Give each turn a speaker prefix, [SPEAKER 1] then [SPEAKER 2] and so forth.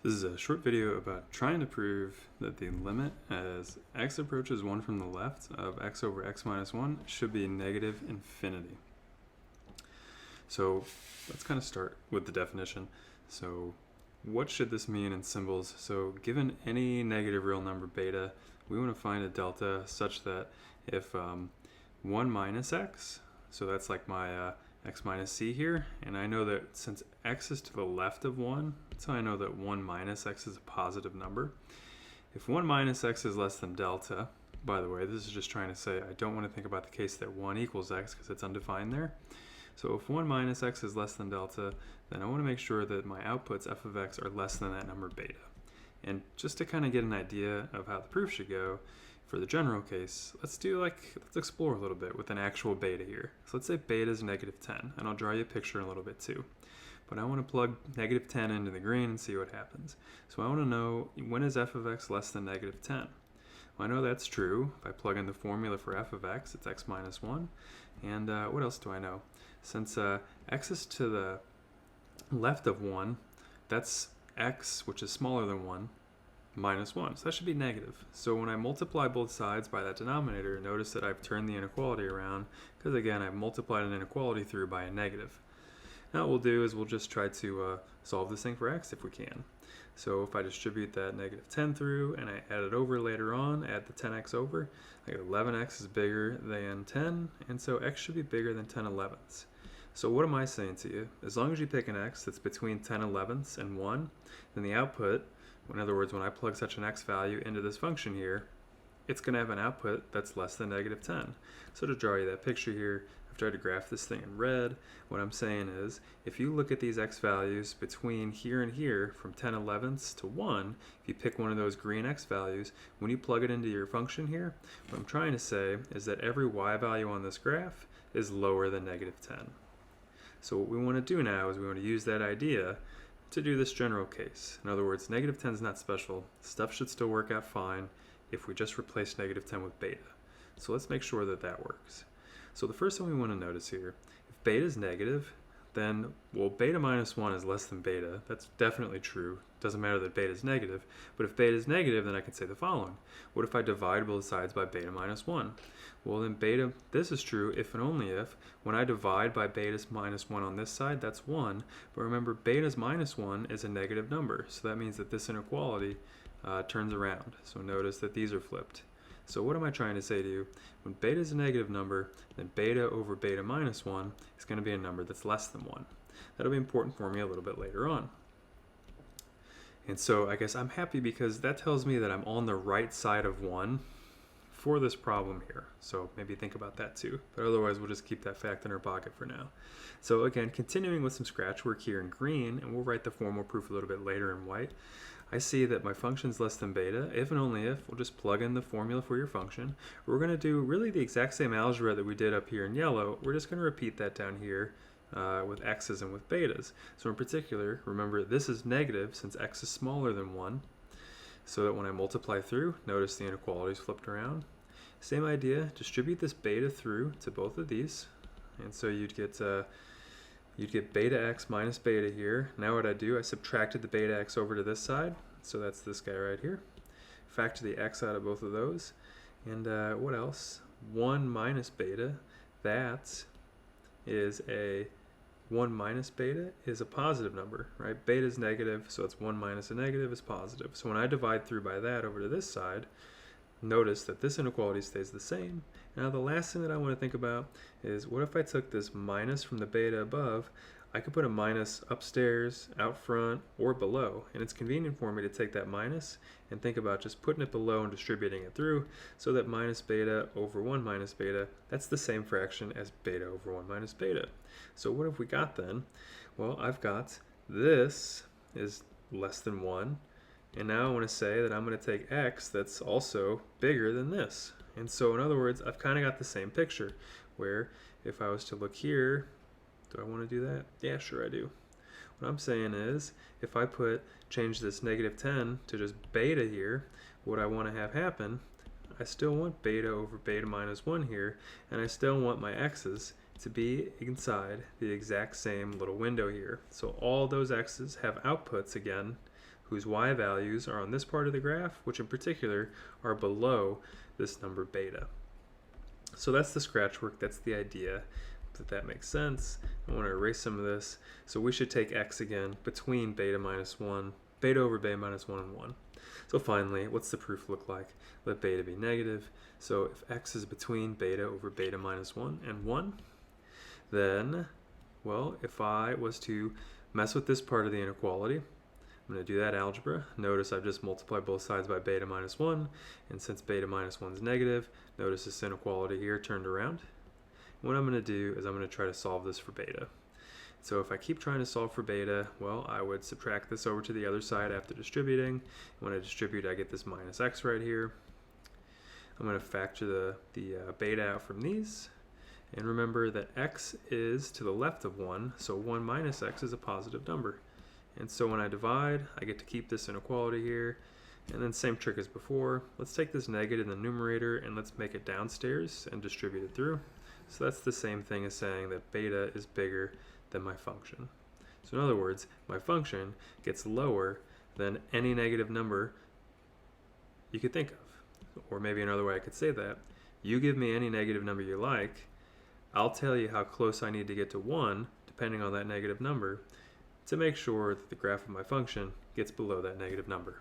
[SPEAKER 1] This is a short video about trying to prove that the limit as x approaches 1 from the left of x over x minus 1 should be negative infinity. So let's kind of start with the definition. So what should this mean in symbols? So given any negative real number beta, we want to find a delta such that if 1 minus x, so that's like my x minus c here, and I know that since x is to the left of 1, so I know that 1 minus x is a positive number. If 1 minus x is less than delta, by the way, this is just trying to say I don't want to think about the case that 1 equals x because it's undefined there. So if 1 minus x is less than delta, then I want to make sure that my outputs f of x are less than that number beta. And just to kind of get an idea of how the proof should go, for the general case, let's explore a little bit with an actual beta here. So let's say beta is negative 10, and I'll draw you a picture in a little bit too. But I want to plug negative 10 into the green and see what happens. So I want to know, when is f of x less than negative 10? Well, I know that's true. If I plug in the formula for f of x, it's x minus 1. And what else do I know? Since x is to the left of 1, that's x, which is smaller than 1, minus 1. So that should be negative. So when I multiply both sides by that denominator, notice that I've turned the inequality around, because again, I've multiplied an inequality through by a negative. Now what we'll do is we'll just try to solve this thing for x if we can. So if I distribute that negative 10 through and I add it over later on, add the 10x over, I get 11x is bigger than 10, and so x should be bigger than 10 elevenths. So what am I saying to you? As long as you pick an x that's between 10 elevenths and 1, then the output, in other words, when I plug such an x value into this function here, it's going to have an output that's less than negative 10. So to draw you that picture here, I've tried to graph this thing in red. What I'm saying is, if you look at these x values between here and here, from 10 elevenths to 1, if you pick one of those green x values, when you plug it into your function here, what I'm trying to say is that every y value on this graph is lower than negative 10. So what we want to do now is we want to use that idea to do this general case. In other words, negative 10 is not special. Stuff should still work out fine if we just replace negative 10 with beta. So let's make sure that that works. So the first thing we want to notice here, if beta is negative, then, well, beta minus 1 is less than beta. That's definitely true. Doesn't matter that beta is negative. But if beta is negative, then I can say the following. What if I divide both sides by beta minus 1? Well, then beta, this is true if and only if, when I divide by beta minus 1 on this side, that's 1. But remember, beta's minus 1 is a negative number. So that means that this inequality turns around. So notice that these are flipped. So what am I trying to say to you? When beta is a negative number, then beta over beta minus 1 is going to be a number that's less than 1. That'll be important for me a little bit later on. And so I guess I'm happy because that tells me that I'm on the right side of 1 for this problem here. So maybe think about that too. But otherwise, we'll just keep that fact in our pocket for now. So again, continuing with some scratch work here in green, and we'll write the formal proof a little bit later in white. I see that my function's less than beta. If and only if, we'll just plug in the formula for your function. We're going to do really the exact same algebra that we did up here in yellow. We're just going to repeat that down here with x's and with betas. So in particular, remember this is negative since x is smaller than 1. So that when I multiply through, notice the inequality's flipped around. Same idea, distribute this beta through to both of these. And so you'd get beta x minus beta here. Now what I do, I subtracted the beta x over to this side. So that's this guy right here. Factor the x out of both of those. And what else? 1 minus beta, that is a 1 minus beta is a positive number, right? Beta is negative, so it's 1 minus a negative is positive. So when I divide through by that over to this side, notice that this inequality stays the same. Now the last thing that I want to think about is, what if I took this minus from the beta above? I could put a minus upstairs, out front, or below, and it's convenient for me to take that minus and think about just putting it below and distributing it through, so that minus beta over 1 minus beta, that's the same fraction as beta over 1 minus beta. So what have we got then? Well, I've got this is less than 1, and now I want to say that I'm going to take x that's also bigger than this. And so in other words, I've kind of got the same picture, where if I was to look here, do I want to do that? Yeah, sure I do. What I'm saying is, if I change this negative 10 to just beta here, what I want to have happen, I still want beta over beta minus 1 here, and I still want my x's to be inside the exact same little window here. So all those x's have outputs again whose y values are on this part of the graph, which in particular are below this number beta. So that's the scratch work, that's the idea. If that makes sense, I want to erase some of this. So we should take x again between beta minus 1, beta over beta minus 1 and 1. So finally, what's the proof look like? Let beta be negative. So if x is between beta over beta minus 1 and 1, then, well, if I was to mess with this part of the inequality, I'm going to do that algebra. Notice I've just multiplied both sides by beta minus 1, and since beta minus 1 is negative, notice this inequality here turned around. What I'm going to do is I'm going to try to solve this for beta. So if I keep trying to solve for beta, well, I would subtract this over to the other side after distributing. When I distribute, I get this minus x right here. I'm going to factor the beta out from these. And remember that x is to the left of 1, so 1 minus x is a positive number. And so when I divide, I get to keep this inequality here. And then same trick as before. Let's take this negative in the numerator and let's make it downstairs and distribute it through. So that's the same thing as saying that beta is bigger than my function. So in other words, my function gets lower than any negative number you could think of. Or maybe another way I could say that, you give me any negative number you like, I'll tell you how close I need to get to 1, depending on that negative number, to make sure that the graph of my function gets below that negative number.